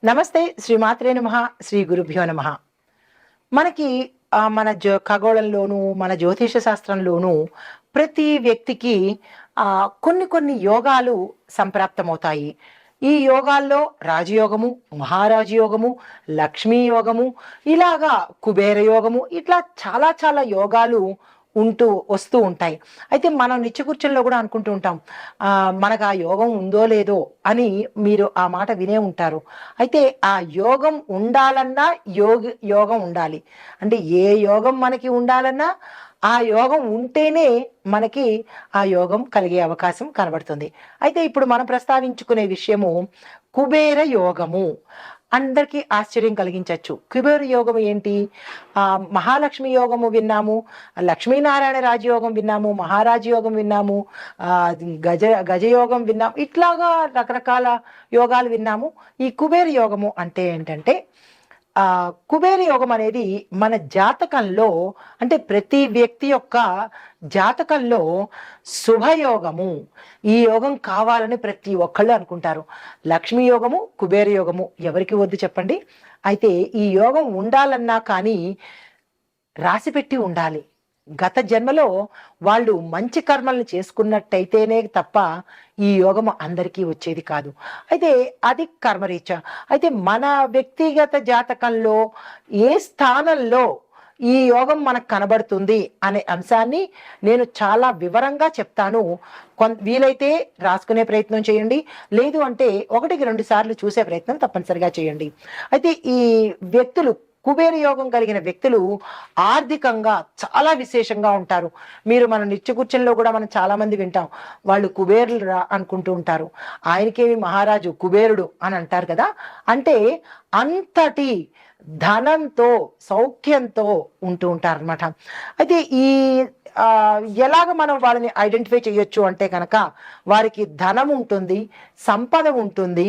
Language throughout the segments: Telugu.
నమస్తే. శ్రీమాత్రే నమః. శ్రీ గురుభ్యో నమః. మనకి మన ఖగోళంలోనూ, మన జ్యోతిష శాస్త్రంలోనూ ప్రతి వ్యక్తికి కొన్ని కొన్ని యోగాలు సంప్రాప్తమవుతాయి. ఈ యోగాల్లో రాజయోగము, మహారాజయోగము, లక్ష్మీ యోగము, ఇలాగా కుబేర యోగము, ఇట్లా చాలా చాలా యోగాలు వస్తూ ఉంటాయి. అయితే మనం నిత్యకృత్యంలో కూడా అనుకుంటూ ఉంటాం, మనకు ఆ యోగం ఉందో లేదో అని. మీరు ఆ మాట వినే ఉంటారు. అయితే ఆ యోగం ఉండాలన్నా యోగం ఉండాలి. అంటే ఏ యోగం మనకి ఉండాలన్నా ఆ యోగం ఉంటేనే మనకి ఆ యోగం కలిగే అవకాశం కనబడుతుంది. అయితే ఇప్పుడు మనం ప్రస్తావించుకునే విషయము కుబేర యోగము. అందరికీ ఆశ్చర్యం కలిగించవచ్చు. కుబేర యోగం ఏంటి? మహాలక్ష్మి యోగము విన్నాము, లక్ష్మీనారాయణ రాజయోగం విన్నాము, మహారాజయోగం విన్నాము, గజయోగం విన్నాము, ఇట్లాగా రకరకాల యోగాలు విన్నాము. ఈ కుబేర యోగము అంటే ఏంటంటే, కుబేర యోగం అనేది మన జాతకంలో, అంటే ప్రతి వ్యక్తి యొక్క జాతకంలో శుభయోగము. ఈ యోగం కావాలని ప్రతి ఒక్కళ్ళు అనుకుంటారు. లక్ష్మీ యోగము, కుబేర యోగము ఎవరికి వద్దు చెప్పండి? అయితే ఈ యోగం ఉండాలన్నా కానీ రాసిపెట్టి ఉండాలి. గత జన్మలో వాళ్ళు మంచి కర్మల్ని చేసుకున్నట్టయితేనే తప్ప ఈ యోగము అందరికీ వచ్చేది కాదు. అయితే అది కర్మరీత్యా. అయితే మన వ్యక్తిగత జాతకంలో ఏ స్థానంలో ఈ యోగం మనకు కనబడుతుంది అనే అంశాన్ని నేను చాలా వివరంగా చెప్తాను. వీలైతే రాసుకునే ప్రయత్నం చేయండి, లేదు అంటే 1-2 సార్లు చూసే ప్రయత్నం తప్పనిసరిగా చేయండి. అయితే ఈ వ్యక్తులు, కుబేర యోగం కలిగిన వ్యక్తులు ఆర్థికంగా చాలా విశేషంగా ఉంటారు. మీరు మన నిత్యకృత్యంలో కూడా మనం చాలా మంది వింటాం, వాళ్ళు కుబేరులు అనుకుంటూ ఉంటారు. ఆయనకేమి మహారాజు కుబేరుడు అని అంటారు కదా. అంటే అంతటి ధనంతో, సౌఖ్యంతో ఉంటూ ఉంటారు అనమాట. అయితే ఈ ఎలాగ మనం వాళ్ళని ఐడెంటిఫై చేయొచ్చు అంటే కనుక, వారికి ధనం ఉంటుంది, సంపద ఉంటుంది,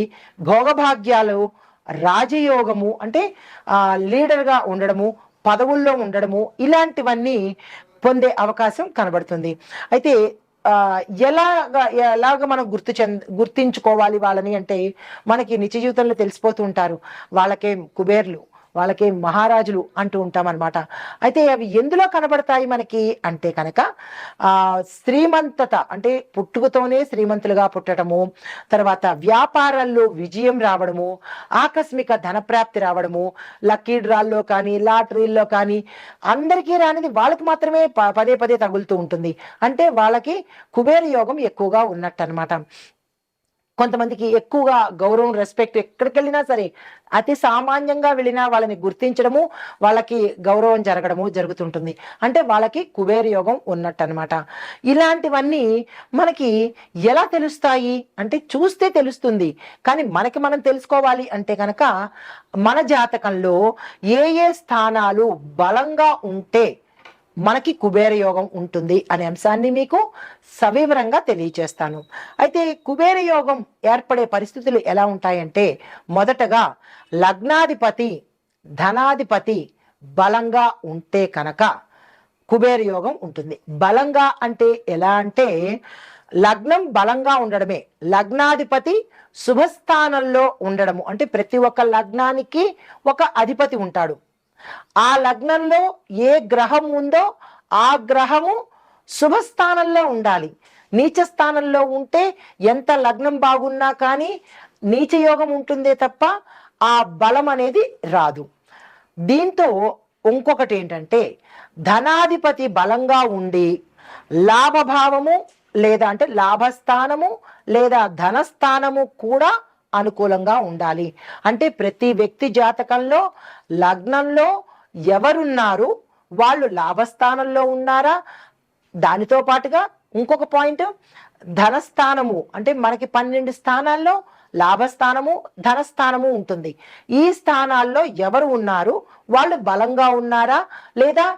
భోగభాగ్యాలు, రాజయోగము అంటే లీడర్గా ఉండడము, పదవుల్లో ఉండడము, ఇలాంటివన్నీ పొందే అవకాశం కనబడుతుంది. అయితే ఎలాగ మనం గుర్తించుకోవాలి వాళ్ళని అంటే, మనకి నిత్య జీవితంలో తెలిసిపోతూ ఉంటారు. వాళ్ళకే కుబేర్లు, వాళ్ళకే మహారాజులు అంటూ ఉంటాం అనమాట. అయితే అవి ఎందులో కనబడతాయి మనకి అంటే కనుక, శ్రీమంతత అంటే పుట్టుకతోనే శ్రీమంతులుగా పుట్టడము, తర్వాత వ్యాపారాల్లో విజయం రావడము, ఆకస్మిక ధనప్రాప్తి రావడము, లక్కీ డ్రాల్లో కానీ లాటరీల్లో కానీ అందరికీ రానిది వాళ్ళకి మాత్రమే పదే పదే తగులుతూ ఉంటుంది. అంటే వాళ్ళకి కుబేర యోగం ఎక్కువగా ఉన్నట్టు అనమాట. కొంతమందికి ఎక్కువగా గౌరవం, రెస్పెక్ట్, ఎక్కడికి వెళ్ళినా సరే అతి సామాన్యంగా వెళ్ళినా వాళ్ళని గుర్తించడము, వాళ్ళకి గౌరవం జరగడము జరుగుతుంటుంది. అంటే వాళ్ళకి కుబేర యోగం ఉన్నట్టు అనమాట. ఇలాంటివన్నీ మనకి ఎలా తెలుస్తాయి అంటే, చూస్తే తెలుస్తుంది. కానీ మనకి మనం తెలుసుకోవాలి అంటే కనుక, మన జాతకంలో ఏ ఏ స్థానాలు బలంగా ఉంటే మనకి కుబేర యోగం ఉంటుంది అనే అంశాన్ని మీకు సవివరంగా తెలియచేస్తాను. అయితే కుబేర యోగం ఏర్పడే పరిస్థితులు ఎలా ఉంటాయంటే, మొదటగా లగ్నాధిపతి, ధనాధిపతి బలంగా ఉంటే కనుక కుబేర యోగం ఉంటుంది. బలంగా అంటే ఎలా అంటే, లగ్నం బలంగా ఉండడమే, లగ్నాధిపతి శుభస్థానంలో ఉండడము. అంటే ప్రతి ఒక్క లగ్నానికి ఒక అధిపతి ఉంటాడు. ఆ లగ్నంలో ఏ గ్రహం ఉందో ఆ గ్రహము శుభస్థానంలో ఉండాలి. నీచ స్థానంలో ఉంటే ఎంత లగ్నం బాగున్నా కానీ నీచయోగం ఉంటుందే తప్ప ఆ బలం అనేది రాదు. దీంతో ఇంకొకటి ఏంటంటే, ధనాధిపతి బలంగా ఉండి లాభభావము లేదా అంటే లాభస్థానము లేదా ధనస్థానము కూడా అనుకూలంగా ఉండాలి. అంటే ప్రతి వ్యక్తి జాతకంలో లగ్నంలో ఎవరున్నారు, వాళ్ళు లాభస్థానంలో ఉన్నారా, దానితో పాటుగా ఇంకొక పాయింట్ ధనస్థానము. అంటే మనకి 12 స్థానాల్లో లాభస్థానము, ధనస్థానము ఉంటుంది. ఈ స్థానాల్లో ఎవరు ఉన్నారు, వాళ్ళు బలంగా ఉన్నారా లేదా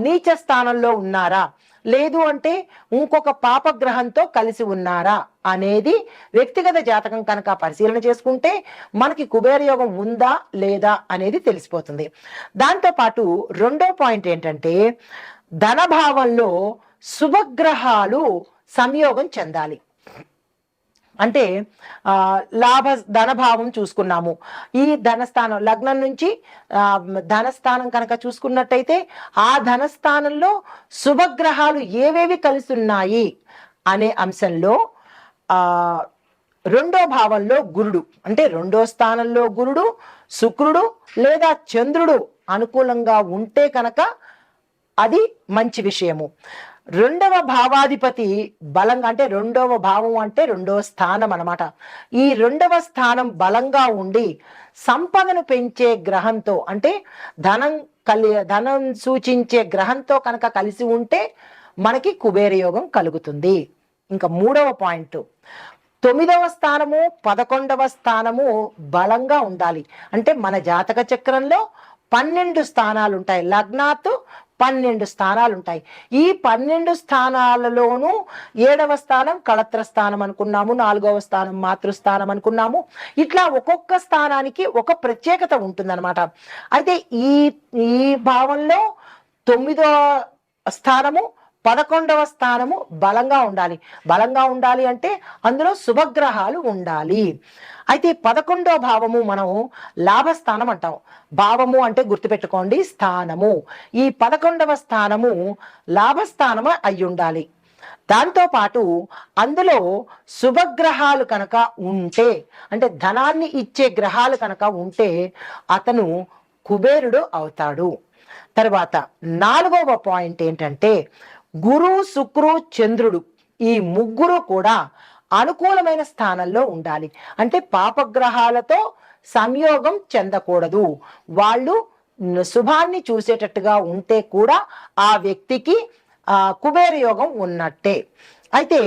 నీచ స్థానంలో ఉన్నారా, లేదు అంటే ఇంకొక పాపగ్రహంతో కలిసి ఉన్నారా అనేది వ్యక్తిగత జాతకం కనుక పరిశీలన చేసుకుంటే మనకి కుబేర యోగం ఉందా లేదా అనేది తెలిసిపోతుంది. దాంతోపాటు రెండో పాయింట్ ఏంటంటే, ధనభావంలో శుభగ్రహాలు సంయోగం చెందాలి. అంటే లాభ ధనభావం చూసుకున్నాము. ఈ ధనస్థానం లగ్నం నుంచి ధనస్థానం కనుక చూసుకున్నట్టయితే ఆ ధనస్థానంలో శుభగ్రహాలు ఏవేవి కలిసి ఉన్నాయి అనే అంశంలో రెండో భావంలో గురుడు, అంటే రెండో స్థానంలో గురుడు, శుక్రుడు లేదా చంద్రుడు అనుకూలంగా ఉంటే కనుక అది మంచి విషయము. రెండవ భావాధిపతి బలంగా, అంటే రెండవ భావం అంటే రెండవ స్థానం అన్నమాట. ఈ రెండవ స్థానం బలంగా ఉండి సంపదను పెంచే గ్రహంతో, అంటే ధనం సూచించే గ్రహంతో కనుక కలిసి ఉంటే మనకి కుబేర యోగం కలుగుతుంది. ఇంకా మూడవ పాయింట్, 9వ స్థానము 11వ స్థానము బలంగా ఉండాలి. అంటే మన జాతక చక్రంలో 12 స్థానాలు ఉంటాయి. లగ్నాత్ 12 స్థానాలు ఉంటాయి. ఈ 12 స్థానాలలోనూ 7వ స్థానం కళత్ర స్థానం అనుకున్నాము, 4వ స్థానం మాతృస్థానం అనుకున్నాము. ఇట్లా ఒక్కొక్క స్థానానికి ఒక ప్రత్యేకత ఉంటుందన్నమాట. అయితే ఈ ఈ భావంలో 9వ స్థానము 11వ స్థానము బలంగా ఉండాలి. బలంగా ఉండాలి అంటే అందులో శుభగ్రహాలు ఉండాలి. అయితే 11వ భావము మనం లాభస్థానం అంటాం. భావము అంటే గుర్తుపెట్టుకోండి, స్థానము. ఈ 11వ స్థానము లాభస్థానము అయి ఉండాలి. దాంతోపాటు అందులో శుభగ్రహాలు కనుక ఉంటే, అంటే ధనాన్ని ఇచ్చే గ్రహాలు కనుక ఉంటే అతను కుబేరుడు అవుతాడు. తర్వాత 4వ పాయింట్ ఏంటంటే గురు, శుక్రు, చంద్రుడు ఈ ముగ్గురు కూడా అనుకూలమైన స్థానంలో ఉండాలి. అంటే పాపగ్రహాలతో సంయోగం చెందకూడదు. వాళ్ళు శుభాన్ని చూసేటట్టుగా ఉంటే కూడా ఆ వ్యక్తికి కుబేర యోగం ఉన్నట్టే. అయితే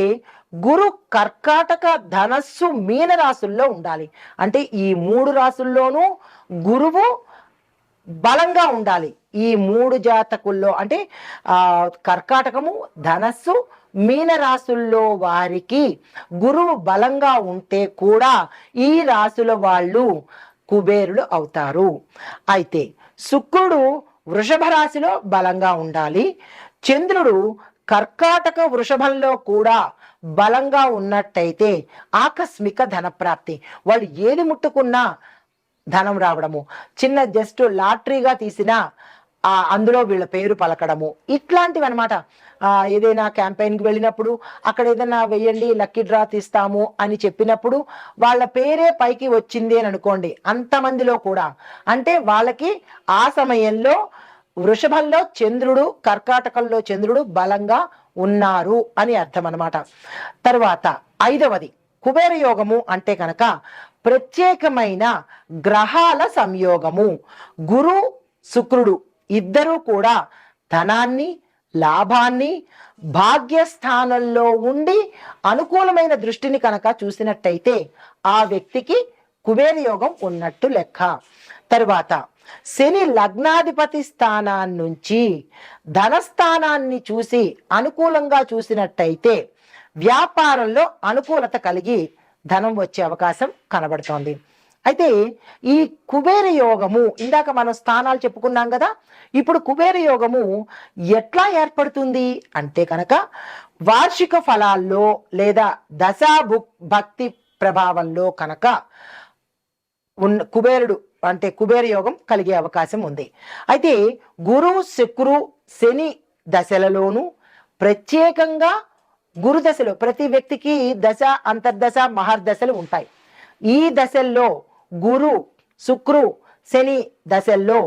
గురు కర్కాటక, ధనస్సు, మీన రాశుల్లో ఉండాలి. అంటే ఈ 3 రాశుల్లోనూ గురువు బలంగా ఉండాలి. ఈ 3 జాతకుల్లో, అంటే కర్కాటకము, ధనస్సు, మీన రాశుల్లో వారికి గురువు బలంగా ఉంటే కూడా ఈ రాశుల వాళ్ళు కుబేరులు అవుతారు. అయితే శుక్రుడు వృషభ రాశిలో బలంగా ఉండాలి. చంద్రుడు కర్కాటక, వృషభంలో కూడా బలంగా ఉన్నట్టయితే ఆకస్మిక ధనప్రాప్తి, వాళ్ళు ఏది ముట్టుకున్నా ధనం రావడము, చిన్న జస్ట్ లాటరీగా తీసిన అందులో వీళ్ళ పేరు పలకడము, ఇట్లాంటివి అనమాట. ఏదైనా క్యాంపెయిన్కి వెళ్ళినప్పుడు అక్కడ ఏదైనా వెయ్యండి లక్కీ డ్రా తీస్తాము అని చెప్పినప్పుడు వాళ్ళ పేరే పైకి వచ్చింది అని అనుకోండి, అంతమందిలో కూడా, అంటే వాళ్ళకి ఆ సమయంలో వృషభంలో చంద్రుడు, కర్కాటకంలో చంద్రుడు బలంగా ఉన్నారు అని అర్థం అనమాట. తర్వాత 5వది కుబేర యోగము అంటే కనుక ప్రత్యేకమైన గ్రహాల సంయోగము. గురు, శుక్రుడు ఇద్దరూ కూడా ధనాన్ని, లాభాన్ని భాగ్యస్థానంలో ఉండి అనుకూలమైన దృష్టిని కనుక చూసినట్టయితే ఆ వ్యక్తికి కుబేర యోగం ఉన్నట్టు లెక్క. తరువాత శని లగ్నాధిపతి స్థానాన్ని నుంచి ధనస్థానాన్ని చూసి అనుకూలంగా చూసినట్టయితే వ్యాపారంలో అనుకూలత కలిగి ధనం వచ్చే అవకాశం కనబడుతోంది. అయితే ఈ కుబేర యోగము, ఇందాక మనం స్థానాలు చెప్పుకున్నాం కదా, ఇప్పుడు కుబేర యోగము ఎట్లా ఏర్పడుతుంది అంటే కనుక వార్షిక ఫలాల్లో లేదా దశా భక్తి ప్రభావంలో కనుక కుబేరుడు అంటే కుబేర యోగం కలిగే అవకాశం ఉంది. అయితే గురు, శుక్రు, శని దశలలోనూ ప్రత్యేకంగా గురు దశలో ప్రతి వ్యక్తికి దశ, అంతర్దశ, మహర్దశలు ఉంటాయి. ఈ దశల్లో గురు, శుక్రు, శని దశల్లో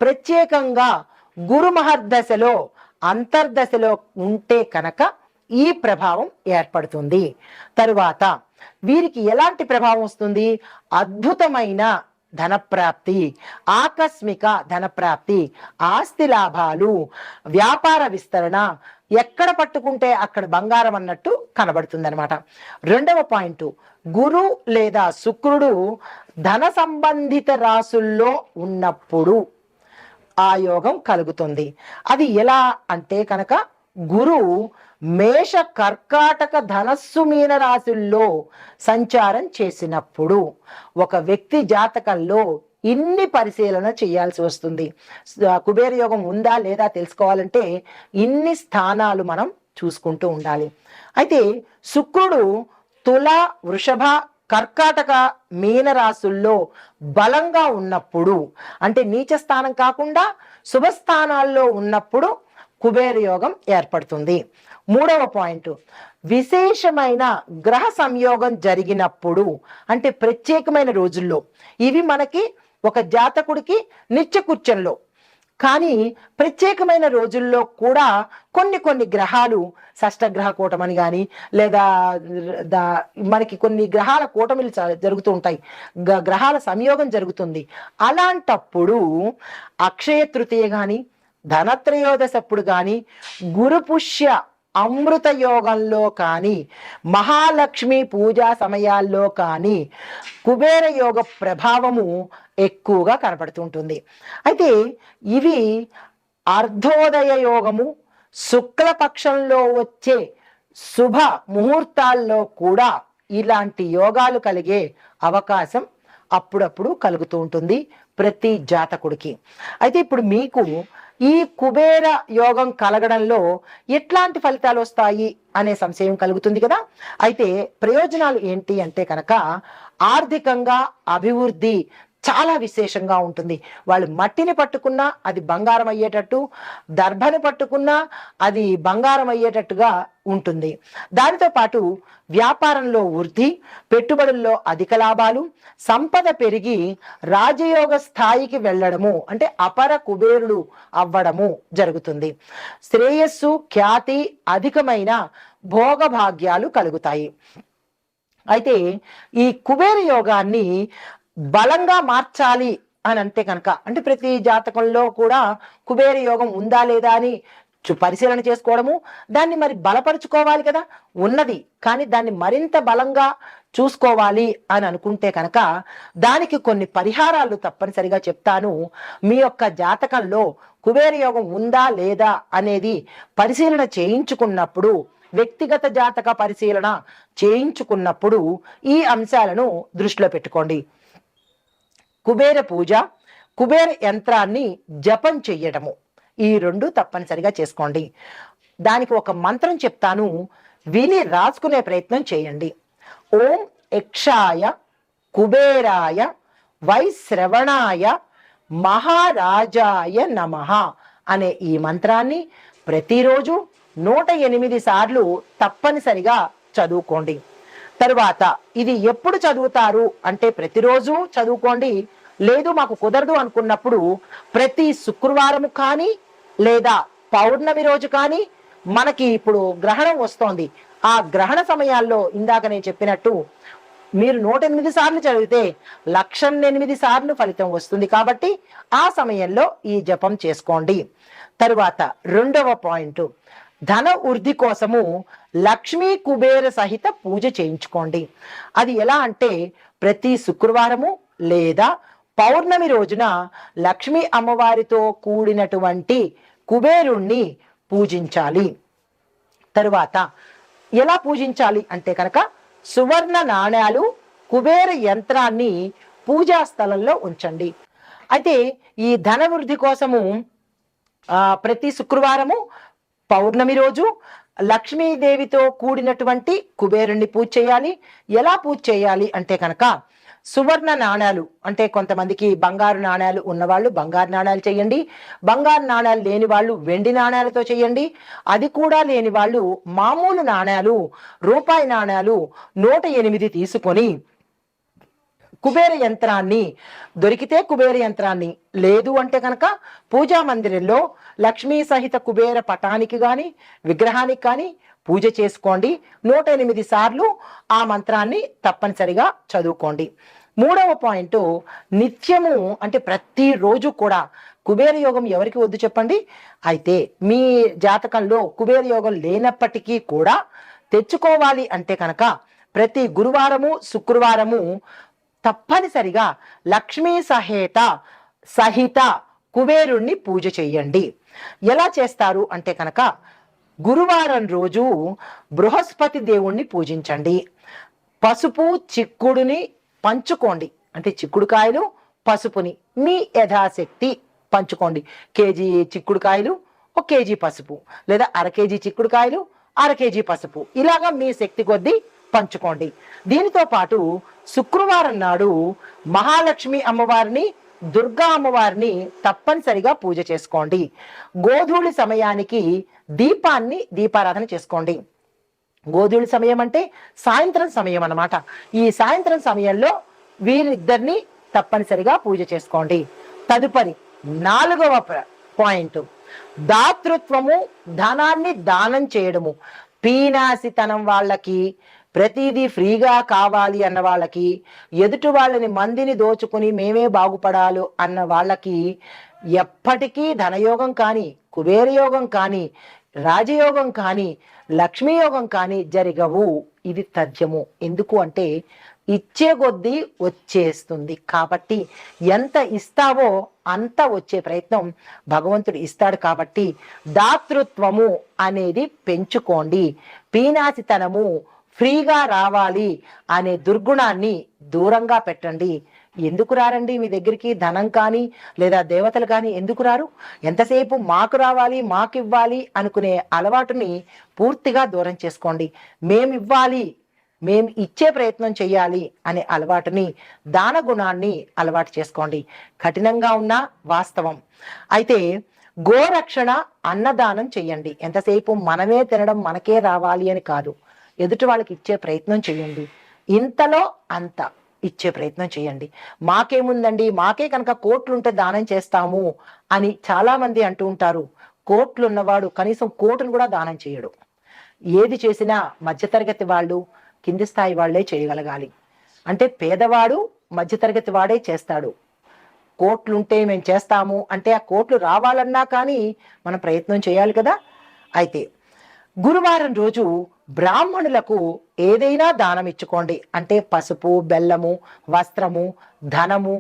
ప్రత్యేకంగా గురు మహర్దశలో, అంతర్దశలో ఉంటే కనుక ఈ ప్రభావం ఏర్పడుతుంది. తరువాత వీరికి ఎలాంటి ప్రభావం వస్తుంది? అద్భుతమైన ధనప్రాప్తి, ఆకస్మిక ధనప్రాప్తి, ఆస్తి లాభాలు, వ్యాపార విస్తరణ, ఎక్కడ పట్టుకుంటే అక్కడ బంగారం అన్నట్టు కనబడుతుంది అనమాట. 2వ పాయింట్, గురు లేదా శుక్రుడు ధన సంబంధిత రాసుల్లో ఉన్నప్పుడు ఆ యోగం కలుగుతుంది. అది ఎలా అంటే కనుక గురు మేష, కర్కాటక, ధనస్సు, మీన రాశుల్లో సంచారం చేసినప్పుడు ఒక వ్యక్తి జాతకంలో ఇన్ని పరిశీలన చేయాల్సి వస్తుంది. కుబేర యోగం ఉందా లేదా తెలుసుకోవాలంటే ఇన్ని స్థానాలు మనం చూసుకుంటూ ఉండాలి. అయితే శుక్రుడు తుల, వృషభ, కర్కాటక, మీన రాశుల్లో బలంగా ఉన్నప్పుడు, అంటే నీచ స్థానం కాకుండా శుభస్థానాల్లో ఉన్నప్పుడు కుబేర యోగం ఏర్పడుతుంది. మూడవ పాయింట్, విశేషమైన గ్రహ సంయోగం జరిగినప్పుడు, అంటే ప్రత్యేకమైన రోజుల్లో. ఇవి మనకి ఒక జాతకుడికి నిత్యకృత్యంలో, కానీ ప్రత్యేకమైన రోజుల్లో కూడా కొన్ని కొన్ని గ్రహాలు షష్టగ్రహ కూటమని కానీ, లేదా మనకి కొన్ని గ్రహాల కూటమిలు జరుగుతూ ఉంటాయి, గ్రహాల సంయోగం జరుగుతుంది. అలాంటప్పుడు అక్షయ తృతీయ కానీ, ధనత్రయోదశప్పుడు కానీ, గురుపుష్య అమృత యోగంలో కానీ, మహాలక్ష్మి పూజా సమయాల్లో కానీ కుబేర యోగ ప్రభావము ఎక్కువగా కనపడుతుంటుంది. అయితే ఇవి అర్ధోదయ యోగము, శుక్లపక్షంలో వచ్చే శుభ ముహూర్తాల్లో కూడా ఇలాంటి యోగాలు కలిగే అవకాశం అప్పుడప్పుడు కలుగుతూ ఉంటుంది ప్రతి జాతకుడికి. అయితే ఇప్పుడు మీకు ఈ కుబేర యోగం కలగడంలో ఎట్లాంటి ఫలితాలు వస్తాయి అనే సంశయం కలుగుతుంది కదా. అయితే ప్రయోజనాలు ఏంటి అంటే కనుక, ఆర్థికంగా అభివృద్ధి చాలా విశేషంగా ఉంటుంది. వాళ్ళు మట్టిని పట్టుకున్నా అది బంగారం అయ్యేటట్టు, దర్భని పట్టుకున్నా అది బంగారం అయ్యేటట్టుగా ఉంటుంది. దానితో పాటు వ్యాపారంలో వృద్ధి, పెట్టుబడుల్లో అధిక లాభాలు, సంపద పెరిగి రాజయోగ స్థాయికి వెళ్ళడము, అంటే అపర కుబేరుడు అవ్వడము జరుగుతుంది. శ్రేయస్సు, ఖ్యాతి, అధికమైన భోగభాగ్యాలు కలుగుతాయి. అయితే ఈ కుబేర యోగాన్ని బలంగా మార్చాలి అని అంటే కనుక, అంటే ప్రతి జాతకంలో కూడా కుబేర యోగం ఉందా లేదా అని పరిశీలన చేసుకోవడము, దాన్ని మరి బలపరుచుకోవాలి కదా. ఉన్నది కానీ దాన్ని మరింత బలంగా చూసుకోవాలి అని అనుకుంటే కనుక దానికి కొన్ని పరిహారాలు తప్పనిసరిగా చెప్తాను. మీ యొక్క జాతకంలో కుబేర యోగం ఉందా లేదా అనేది పరిశీలన చేయించుకున్నప్పుడు, వ్యక్తిగత జాతక పరిశీలన చేయించుకున్నప్పుడు ఈ అంశాలను దృష్టిలో పెట్టుకోండి. కుబేర పూజ, కుబేర యంత్రాన్ని జపం చెయ్యడము, ఈ రెండు తప్పనిసరిగా చేసుకోండి. దానికి ఒక మంత్రం చెప్తాను, విని రాసుకునే ప్రయత్నం చేయండి. ఓం యక్షాయ కుబేరాయ వైశ్రవణాయ మహారాజాయ నమః అనే ఈ మంత్రాన్ని ప్రతిరోజు 108 సార్లు తప్పనిసరిగా చదువుకోండి. తరువాత ఇది ఎప్పుడు చదువుతారు అంటే ప్రతిరోజు చదువుకోండి. లేదు మాకు కుదరదు అనుకున్నప్పుడు ప్రతి శుక్రవారం కానీ, లేదా పౌర్ణమి రోజు కానీ, మనకి ఇప్పుడు గ్రహణం వస్తోంది, ఆ గ్రహణ సమయాల్లో ఇందాక నేను చెప్పినట్టు మీరు 108 సార్లు చదివితే 108 సార్లు ఫలితం వస్తుంది. కాబట్టి ఆ సమయంలో ఈ జపం చేసుకోండి. తరువాత రెండవ పాయింట్, ధన వృద్ధి కోసము లక్ష్మీ కుబేర సహిత పూజ చేయించుకోండి. అది ఎలా అంటే ప్రతి శుక్రవారము లేదా పౌర్ణమి రోజున లక్ష్మీ అమ్మవారితో కూడినటువంటి కుబేరుణ్ణి పూజించాలి. తరువాత ఎలా పూజించాలి అంటే కనుక, సువర్ణ నాణ్యాలు, కుబేర యంత్రాన్ని పూజా స్థలంలో ఉంచండి. అయితే ఈ ధన వృద్ధి కోసము ప్రతి శుక్రవారము, పౌర్ణమి రోజు లక్ష్మీదేవితో కూడినటువంటి కుబేరుణ్ణి పూజ చేయాలి. ఎలా పూజ చేయాలి అంటే కనుక, సువర్ణ నాణ్యాలు, అంటే కొంతమందికి బంగారు నాణ్యాలు ఉన్నవాళ్ళు బంగారు నాణ్యాలు చేయండి, బంగారు నాణ్యాలు లేని వాళ్ళు వెండి నాణ్యాలతో చేయండి, అది కూడా లేని వాళ్ళు మామూలు నాణ్యాలు, రూపాయి నాణ్యాలు 108 తీసుకొని కుబేర యంత్రాన్ని, దొరికితే కుబేర యంత్రాన్ని, లేదు అంటే కనుక పూజా మందిరంలో లక్ష్మీ సహిత కుబేర పటానికి కానీ విగ్రహానికి కానీ పూజ చేసుకోండి. 108 సార్లు ఆ మంత్రాన్ని తప్పనిసరిగా చదువుకోండి. మూడవ పాయింట్, నిత్యము అంటే ప్రతిరోజు కూడా కుబేర యోగం ఎవరికి వద్దు చెప్పండి. అయితే మీ జాతకంలో కుబేర యోగం లేనప్పటికీ కూడా తెచ్చుకోవాలి అంటే కనుక ప్రతి గురువారము, శుక్రవారము తప్పనిసరిగా లక్ష్మీ సహిత కుబేరుణ్ణి పూజ చెయ్యండి. ఎలా చేస్తారు అంటే కనుక, గురువారం రోజు బృహస్పతి దేవుణ్ణి పూజించండి. పసుపు చిక్కుడుని పంచుకోండి, అంటే చిక్కుడుకాయలు పసుపుని మీ యథాశక్తి పంచుకోండి. కేజీ చిక్కుడుకాయలు 1 కేజీ పసుపు, లేదా 1/2 కేజీ చిక్కుడుకాయలు 1/2 కేజీ పసుపు, ఇలాగా మీ శక్తి కొద్దీ పంచుకోండి. దీనితో పాటు శుక్రవారం నాడు మహాలక్ష్మి అమ్మవారిని, దుర్గా అమ్మవారిని తప్పనిసరిగా పూజ చేసుకోండి. గోధూళి సమయానికి దీపారాధన చేసుకోండి. గోధూళి సమయం అంటే సాయంత్రం సమయం అన్నమాట. ఈ సాయంత్రం సమయంలో వీరిద్దరిని తప్పనిసరిగా పూజ చేసుకోండి. తదుపరి 4వ పాయింట్, దాతృత్వము, ధనాన్ని దానం చేయడము. పీనాసితనం వాళ్ళకి, ప్రతిదీ ఫ్రీగా కావాలి అన్న వాళ్ళకి, ఎదుటి వాళ్ళని మందిని దోచుకుని మేమే బాగుపడాలి అన్న వాళ్ళకి ఎప్పటికీ ధనయోగం కానీ, కుబేరయోగం కానీ, రాజయోగం కానీ, లక్ష్మీయోగం కానీ జరగవు. ఇది తథ్యము. ఎందుకు అంటే ఇచ్చే కొద్దీ వచ్చేస్తుంది. కాబట్టి ఎంత ఇస్తావో అంత వచ్చే ప్రయత్నం భగవంతుడు ఇస్తాడు. కాబట్టి దాతృత్వము అనేది పెంచుకోండి. పీనాసితనము, ఫ్రీగా రావాలి అనే దుర్గుణాన్ని దూరంగా పెట్టండి. ఎందుకు రారండి మీ దగ్గరికి? ధనం కానీ లేదా దేవతలు కానీ ఎందుకు రారు? ఎంతసేపు మాకు రావాలి, మాకు ఇవ్వాలి అనుకునే అలవాటుని పూర్తిగా దూరం చేసుకోండి. మేమివ్వాలి, మేము ఇచ్చే ప్రయత్నం చేయాలి అనే అలవాటుని, దాన గుణాన్ని అలవాటు చేసుకోండి. కఠినంగా ఉన్న వాస్తవం. అయితే గోరక్షణ, అన్నదానం చెయ్యండి. ఎంతసేపు మనమే తినడం, మనకే రావాలి అని కాదు, ఎదుటి వాళ్ళకి ఇచ్చే ప్రయత్నం చేయండి. ఇంతలో అంత ఇచ్చే ప్రయత్నం చేయండి. మాకేముందండి, మాకే కనుక కోట్లుంటే దానం చేస్తాము అని చాలా మంది అంటూ ఉంటారు. కోట్లు ఉన్నవాడు కనీసం కోటును కూడా దానం చేయడు. ఏది చేసినా మధ్యతరగతి వాళ్ళు, కింది స్థాయి వాళ్లే చేయగలగాలి. అంటే పేదవాడు, మధ్యతరగతి వాడే చేస్తాడు. కోట్లుంటే మేము చేస్తాము అంటే ఆ కోట్లు రావాలన్నా కానీ మనం ప్రయత్నం చేయాలి కదా. అయితే గురువారం రోజు బ్రాహ్మణులకు ఏదైనా దానం ఇచ్చుకోండి. అంటే పసుపు, బెల్లము, వస్త్రము, ధనము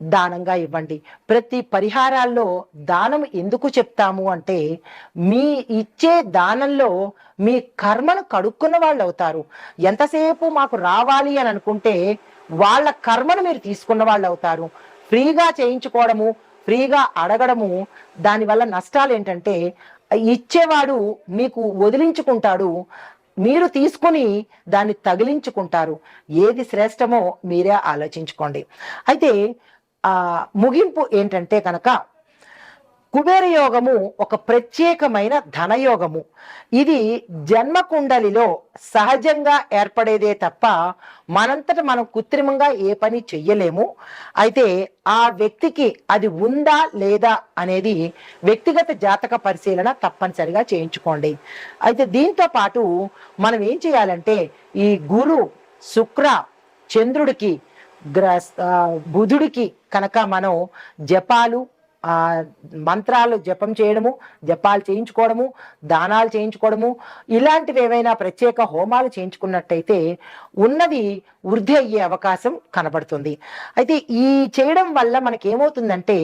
దానంగా ఇవ్వండి. ప్రతి పరిహారాల్లో దానం ఎందుకు చెప్తాము అంటే మీ ఇచ్చే దానంలో మీ కర్మను కడుక్కున్న వాళ్ళు అవుతారు. ఎంతసేపు మాకు రావాలి అని అనుకుంటే వాళ్ళ కర్మను మీరు తీసుకున్న వాళ్ళు అవుతారు. ఫ్రీగా చేయించుకోవడము, ఫ్రీగా అడగడము, దానివల్ల నష్టాలు ఏంటంటే ఇచ్చేవాడు మీకు వదిలించుకుంటాడు, మీరు తీసుకుని దాన్ని తగిలించుకుంటారు. ఏది శ్రేష్టమో మీరే ఆలోచించుకోండి. అయితే ముగింపు ఏంటంటే కనుక కుబేర యోగము ఒక ప్రత్యేకమైన ధనయోగము. ఇది జన్మకుండలిలో సహజంగా ఏర్పడేదే తప్ప మనంతట మనం కృత్రిమంగా ఏ పని చెయ్యలేము. అయితే ఆ వ్యక్తికి అది ఉందా లేదా అనేది వ్యక్తిగత జాతక పరిశీలన తప్పనిసరిగా చేయించుకోండి. అయితే దీంతో పాటు మనం ఏం చేయాలంటే ఈ గురు, శుక్ర, చంద్రుడికి, బుధుడికి కనుక మనం జపాలు, మంత్రాలు జపం చేయడము, జపాలు చేయించుకోవడము, దానాలు చేయించుకోవడము, ఇలాంటివి ఏవైనా ప్రత్యేక హోమాలు చేయించుకున్నట్టయితే ఉన్నది వృద్ధి అయ్యే అవకాశం కనబడుతుంది. అయితే ఈ చేయడం వల్ల మనకేమవుతుందంటే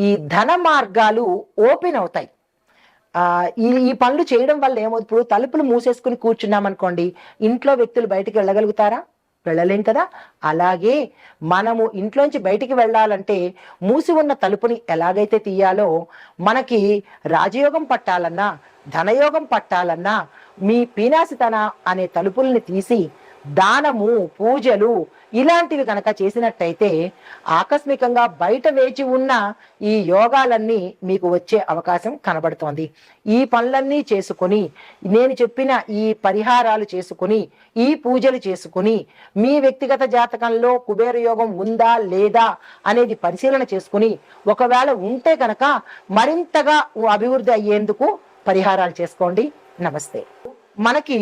ఈ ధన మార్గాలు ఓపెన్ అవుతాయి. ఈ పనులు చేయడం వల్ల ఏమవుతుంది, ఇప్పుడు తలుపులు మూసేసుకుని కూర్చున్నామనుకోండి, ఇంట్లో వ్యక్తులు బయటికి వెళ్ళగలుగుతారా? వెళ్ళలేం కదా. అలాగే మనము ఇంట్లోంచి బయటికి వెళ్ళాలంటే మూసి ఉన్న తలుపుని ఎలాగైతే తీయాలో, మనకి రాజయోగం పట్టాలన్నా, ధనయోగం పట్టాలన్నా మీ పీనాసితన అనే తలుపుల్ని తీసి దానము, పూజలు ఇలాంటివి కనుక చేసినట్టయితే ఆకస్మికంగా బయట వేచి ఉన్న ఈ యోగాలన్నీ మీకు వచ్చే అవకాశం కనబడుతోంది. ఈ పనులన్నీ చేసుకుని, నేను చెప్పిన ఈ పరిహారాలు చేసుకుని, ఈ పూజలు చేసుకుని, మీ వ్యక్తిగత జాతకంలో కుబేర యోగం ఉందా లేదా అనేది పరిశీలన చేసుకుని, ఒకవేళ ఉంటే కనుక మరింతగా అభివృద్ధి అయ్యేందుకు పరిహారాలు చేసుకోండి. నమస్తే. మనకి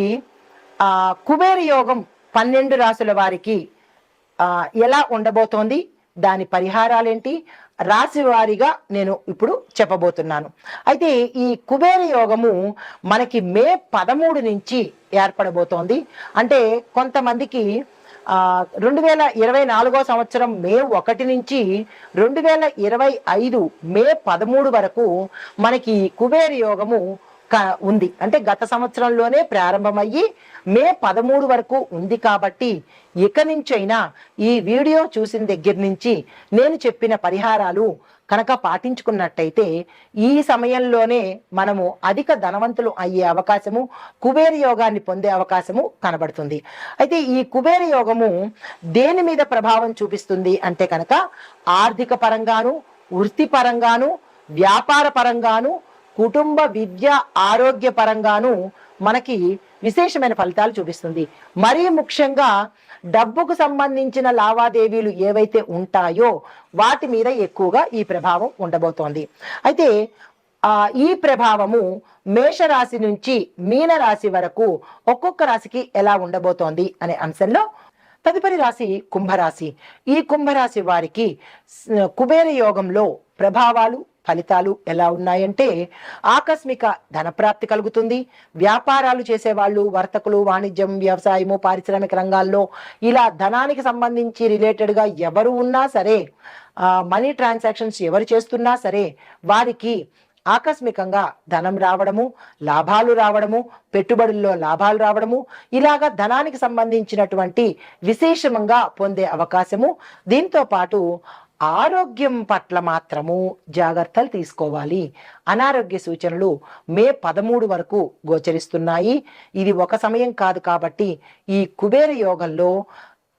కుబేర యోగం 12 రాసుల వారికి ఎలా ఉండబోతోంది, దాని పరిహారాలేంటి, రాశి వారీగా నేను ఇప్పుడు చెప్పబోతున్నాను. అయితే ఈ కుబేర యోగము మనకి మే 13 నుంచి ఏర్పడబోతోంది. అంటే కొంతమందికి 2024 సంవత్సరం మే 1 నుంచి 2025 మే 13 వరకు మనకి కుబేర యోగము ఉంది. అంటే గత సంవత్సరంలోనే ప్రారంభమయ్యి మే 13 వరకు ఉంది కాబట్టి ఇక నుంచైనా ఈ వీడియో చూసిన దగ్గర నుంచి నేను చెప్పిన పరిహారాలు కనుక పాటించుకున్నట్టయితే ఈ సమయంలోనే మనము అధిక ధనవంతులు అయ్యే అవకాశము, కుబేర యోగాన్ని పొందే అవకాశము కనబడుతుంది. అయితే ఈ కుబేర యోగము దేని మీద ప్రభావం చూపిస్తుంది అంటే కనుక ఆర్థిక పరంగాను, వృత్తి పరంగాను, వ్యాపార పరంగాను, కుటుంబ విద్య ఆరోగ్య పరంగాను మనకి విశేషమైన ఫలితాలు చూపిస్తుంది. మరీ ముఖ్యంగా డబ్బుకు సంబంధించిన లావాదేవీలు ఏవైతే ఉంటాయో వాటి మీద ఎక్కువగా ఈ ప్రభావం ఉండబోతోంది. అయితే ఈ ప్రభావము మేషరాశి నుంచి మీనరాశి వరకు ఒక్కొక్క రాశికి ఎలా ఉండబోతోంది అనే అంశంలో తదుపరి రాశి కుంభరాశి. ఈ కుంభరాశి వారికి కుబేర యోగంలో ప్రభావాలు ఫలితాలు ఎలా ఉన్నాయంటే ఆకస్మిక ధనప్రాప్తి కలుగుతుంది. వ్యాపారాలు చేసేవాళ్ళు, వర్తకులు, వాణిజ్యం, వ్యవసాయము, పారిశ్రామిక రంగాల్లో ఇలా ధనానికి సంబంధించి రిలేటెడ్గా ఎవరు ఉన్నా సరే, మనీ ట్రాన్సాక్షన్స్ ఎవరు చేస్తున్నా సరే వారికి ఆకస్మికంగా ధనం రావడము, లాభాలు రావడము, పెట్టుబడుల్లో లాభాలు రావడము, ఇలాగా ధనానికి సంబంధించినటువంటి విశేషంగా పొందే అవకాశము. దీంతో పాటు ఆరోగ్యం పట్ల మాత్రము జాగ్రత్తలు తీసుకోవాలి. అనారోగ్య సూచనలు మే 13 వరకు గోచరిస్తున్నాయి. ఇది ఒక సమయం కాదు కాబట్టి ఈ కుబేర యోగంలో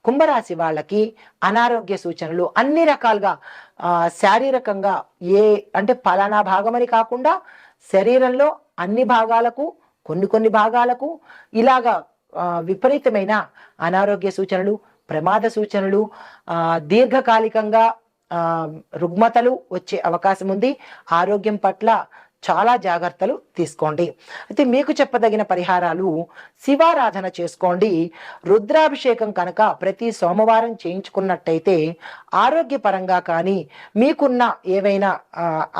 కుంభరాశి వాళ్ళకి అనారోగ్య సూచనలు అన్ని రకాలుగా శారీరకంగా అంటే పలానా భాగమని కాకుండా శరీరంలో అన్ని భాగాలకు కొన్ని భాగాలకు ఇలాగా విపరీతమైన అనారోగ్య సూచనలు, ప్రమాద సూచనలు, దీర్ఘకాలికంగా రుగ్మతలు వచ్చే అవకాశం ఉంది. ఆరోగ్యం పట్ల చాలా జాగ్రత్తలు తీసుకోండి. అయితే మీకు చెప్పదగిన పరిహారాలు, శివారాధన చేసుకోండి. రుద్రాభిషేకం కనుక ప్రతి సోమవారం చేయించుకున్నట్టయితే ఆరోగ్యపరంగా కానీ మీకున్న ఏవైనా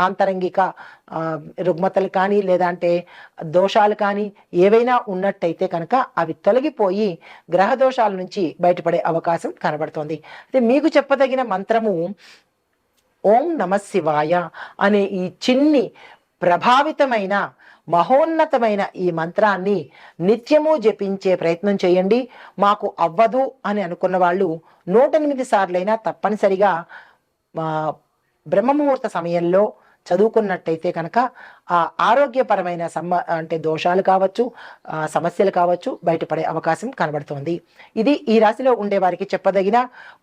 ఆంతరంగిక రుగ్మతలు కానీ లేదంటే దోషాలు కానీ ఏవైనా ఉన్నట్టయితే కనుక అవి తొలగిపోయి గ్రహ దోషాల నుంచి బయటపడే అవకాశం కనబడుతోంది. అయితే మీకు చెప్పదగిన మంత్రము ఓం నమ శివాయ అనే ఈ చిన్ని ప్రభావితమైన మహోన్నతమైన ఈ మంత్రాన్ని నిత్యము జపించే ప్రయత్నం చేయండి. మాకు అవ్వదు అని అనుకున్న వాళ్ళు 108 సార్లైనా తప్పనిసరిగా బ్రహ్మముహూర్త సమయంలో చదువుకున్నట్టయితే కనుక ఆ ఆరోగ్యపరమైన అంటే దోషాలు కావచ్చు, సమస్యలు కావచ్చు బయటపడే అవకాశం కనబడుతోంది. ఇది ఈ రాశిలో ఉండే వారికి చెప్పదగిన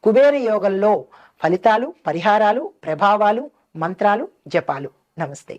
కుబేర యోగంలో ఫలితాలు, పరిహారాలు, ప్రభావాలు, మంత్రాలు, జపాలు. నమస్తే.